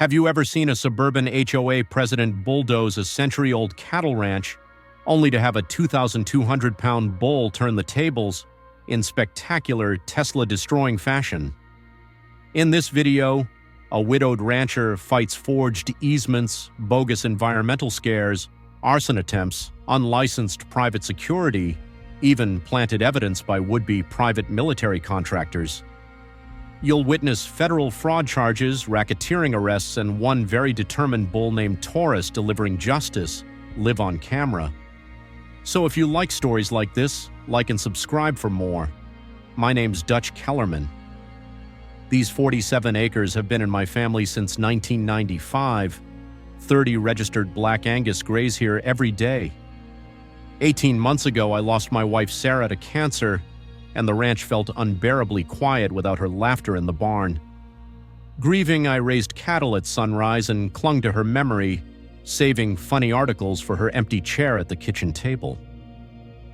Have you ever seen a suburban HOA president bulldoze a century-old cattle ranch only to have a 2,200-pound bull turn the tables in spectacular Tesla-destroying fashion? In this video, a widowed rancher fights forged easements, bogus environmental scares, arson attempts, unlicensed private security, even planted evidence by would-be private military contractors. You'll witness federal fraud charges, racketeering arrests, and one very determined bull named Taurus delivering justice live on camera. So if you like stories like this, like and subscribe for more. My name's Dutch Kellerman. These 47 acres have been in my family since 1995. 30 registered Black Angus graze here every day. 18 months ago, I lost my wife Sarah to cancer, and the ranch felt unbearably quiet without her laughter in the barn. Grieving, I raised cattle at sunrise and clung to her memory, saving funny articles for her empty chair at the kitchen table.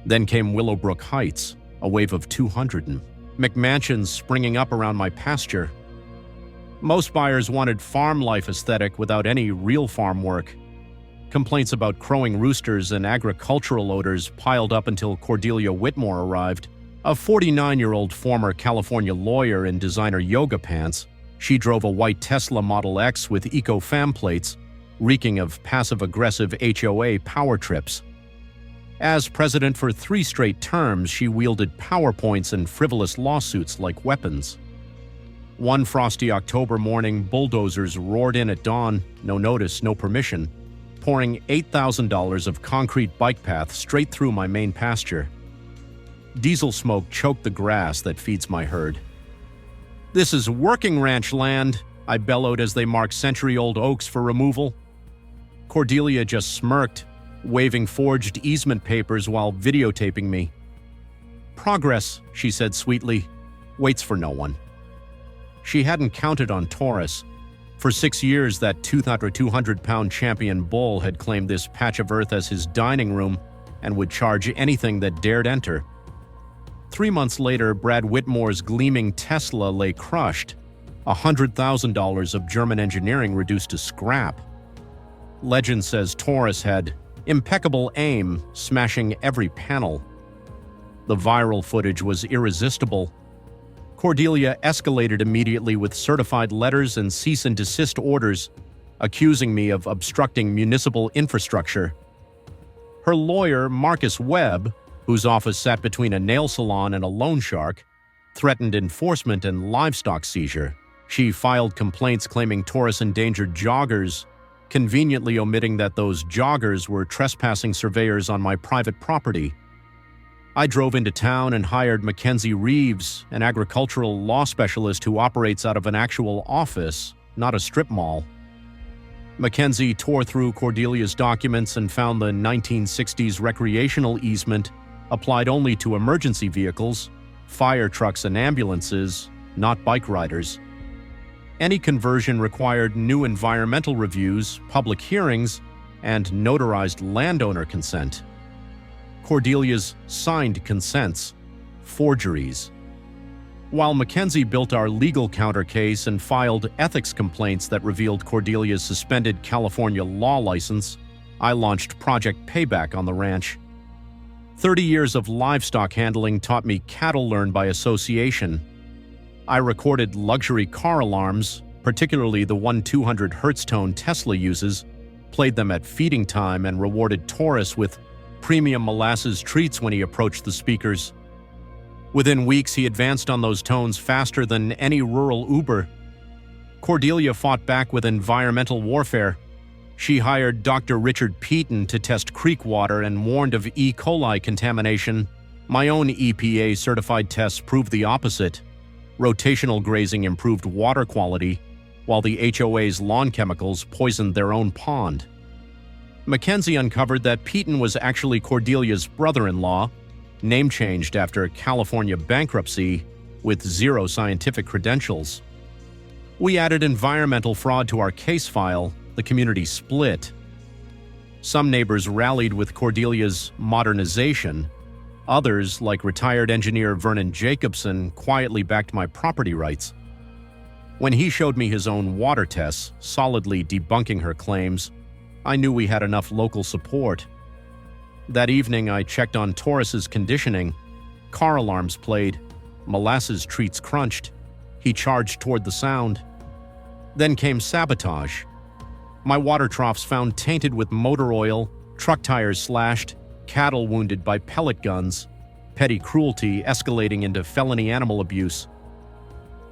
Then came Willowbrook Heights, a wave of 200 and McMansions springing up around my pasture. Most buyers wanted farm life aesthetic without any real farm work. Complaints about crowing roosters and agricultural odors piled up until Cordelia Whitmore arrived. A 49-year-old former California lawyer in designer yoga pants, she drove a white Tesla Model X with eco-fam plates, reeking of passive-aggressive HOA power trips. As president for 3 straight terms, she wielded PowerPoints and frivolous lawsuits like weapons. One frosty October morning, bulldozers roared in at dawn, no notice, no permission, pouring $8,000 of concrete bike path straight through my main pasture. Diesel smoke choked the grass that feeds my herd. "This is working ranch land," I bellowed as they marked century-old oaks for removal. Cordelia just smirked, waving forged easement papers while videotaping me. "Progress," she said sweetly, "waits for no one." She hadn't counted on Taurus. For 6 years, that 200-pound champion bull had claimed this patch of earth as his dining room and would charge anything that dared enter. 3 months later, Brad Whitmore's gleaming Tesla lay crushed, $100,000 of German engineering reduced to scrap. Legend says Taurus had impeccable aim, smashing every panel. The viral footage was irresistible. Cordelia escalated immediately with certified letters and cease and desist orders, accusing me of obstructing municipal infrastructure. Her lawyer, Marcus Webb, whose office sat between a nail salon and a loan shark, threatened enforcement and livestock seizure. She filed complaints claiming Taurus endangered joggers, conveniently omitting that those joggers were trespassing surveyors on my private property. I drove into town and hired Mackenzie Reeves, an agricultural law specialist who operates out of an actual office, not a strip mall. Mackenzie tore through Cordelia's documents and found the 1960s recreational easement applied only to emergency vehicles, fire trucks and ambulances, not bike riders. Any conversion required new environmental reviews, public hearings, and notarized landowner consent. Cordelia's signed consents, forgeries. While Mackenzie built our legal counter case and filed ethics complaints that revealed Cordelia's suspended California law license, I launched Project Payback on the ranch. 30 years of livestock handling taught me cattle learn by association. I recorded luxury car alarms, particularly the 1-200 Hertz tone Tesla uses, played them at feeding time, and rewarded Taurus with premium molasses treats when he approached the speakers. Within weeks, he advanced on those tones faster than any rural Uber. Cordelia fought back with environmental warfare. She hired Dr. Richard Peaton to test creek water and warned of E. coli contamination. My own EPA-certified tests proved the opposite. Rotational grazing improved water quality, while the HOA's lawn chemicals poisoned their own pond. Mackenzie uncovered that Peaton was actually Cordelia's brother-in-law, name-changed after California bankruptcy, with 0 scientific credentials. We added environmental fraud to our case file. The community split. Some neighbors rallied with Cordelia's modernization. Others, like retired engineer Vernon Jacobson, quietly backed my property rights. When he showed me his own water tests, solidly debunking her claims, I knew we had enough local support. That evening, I checked on Taurus's conditioning. Car alarms played. Molasses treats crunched. He charged toward the sound. Then came sabotage. My water troughs found tainted with motor oil, truck tires slashed, cattle wounded by pellet guns, petty cruelty escalating into felony animal abuse.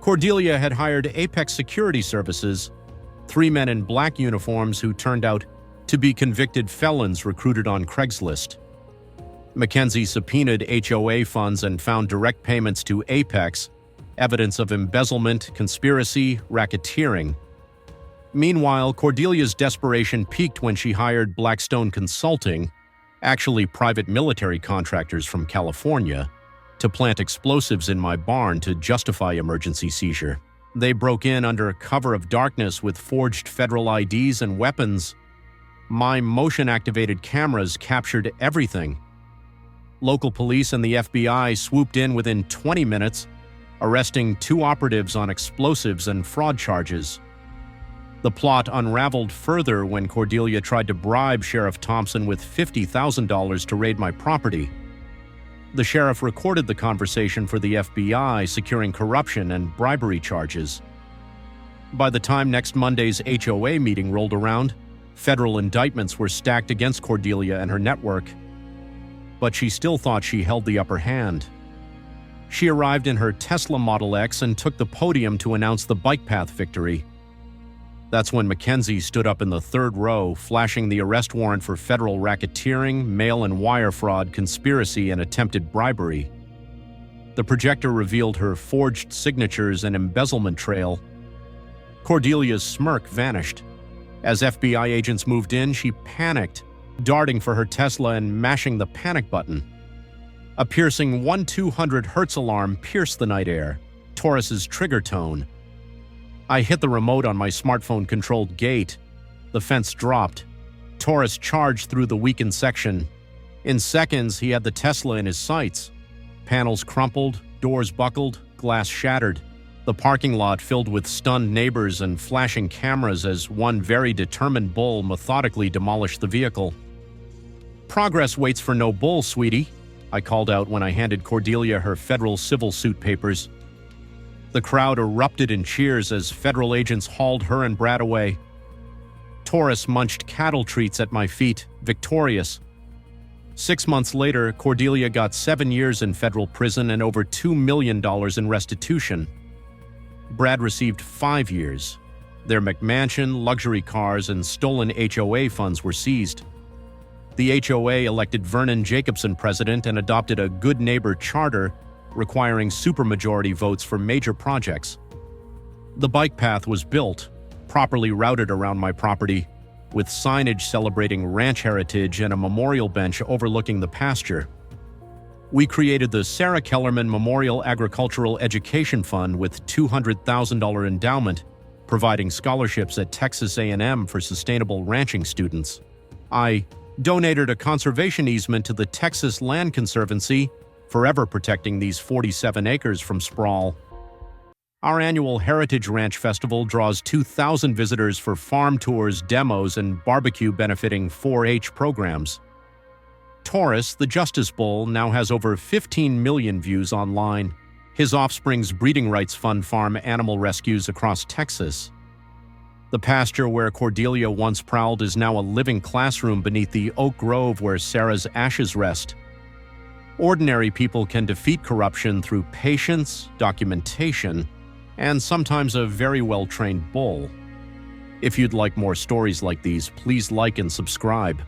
Cordelia had hired Apex Security Services, 3 men in black uniforms who turned out to be convicted felons recruited on Craigslist. Mackenzie subpoenaed HOA funds and found direct payments to Apex, evidence of embezzlement, conspiracy, racketeering. Meanwhile, Cordelia's desperation peaked when she hired Blackstone Consulting, actually private military contractors from California, to plant explosives in my barn to justify emergency seizure. They broke in under cover of darkness with forged federal IDs and weapons. My motion-activated cameras captured everything. Local police and the FBI swooped in within 20 minutes, arresting 2 operatives on explosives and fraud charges. The plot unraveled further when Cordelia tried to bribe Sheriff Thompson with $50,000 to raid my property. The sheriff recorded the conversation for the FBI, securing corruption and bribery charges. By the time next Monday's HOA meeting rolled around, federal indictments were stacked against Cordelia and her network. But she still thought she held the upper hand. She arrived in her Tesla Model X and took the podium to announce the bike path victory. That's when Mackenzie stood up in the third row, flashing the arrest warrant for federal racketeering, mail and wire fraud, conspiracy, and attempted bribery. The projector revealed her forged signatures and embezzlement trail. Cordelia's smirk vanished. As FBI agents moved in, she panicked, darting for her Tesla and mashing the panic button. A piercing 1,200 Hz alarm pierced the night air, Taurus's trigger tone. I hit the remote on my smartphone-controlled gate. The fence dropped. Taurus charged through the weakened section. In seconds, he had the Tesla in his sights. Panels crumpled, doors buckled, glass shattered. The parking lot filled with stunned neighbors and flashing cameras as one very determined bull methodically demolished the vehicle. "Progress waits for no bull, sweetie," I called out when I handed Cordelia her federal civil suit papers. The crowd erupted in cheers as federal agents hauled her and Brad away. Taurus munched cattle treats at my feet, victorious. 6 months later, Cordelia got 7 years in federal prison and over $2 million in restitution. Brad received 5 years. Their McMansion, luxury cars, and stolen HOA funds were seized. The HOA elected Vernon Jacobson president and adopted a good neighbor charter requiring supermajority votes for major projects. The bike path was built, properly routed around my property, with signage celebrating ranch heritage and a memorial bench overlooking the pasture. We created the Sarah Kellerman Memorial Agricultural Education Fund with $200,000 endowment, providing scholarships at Texas A&M for sustainable ranching students. I donated a conservation easement to the Texas Land Conservancy, forever protecting these 47 acres from sprawl. Our annual Heritage Ranch Festival draws 2,000 visitors for farm tours, demos, and barbecue benefiting 4-H programs. Taurus, the Justice Bull, now has over 15 million views online. His offspring's breeding rights fund farm animal rescues across Texas. The pasture where Cordelia once prowled is now a living classroom beneath the oak grove where Sarah's ashes rest. Ordinary people can defeat corruption through patience, documentation, and sometimes a very well-trained bull. If you'd like more stories like these, please like and subscribe.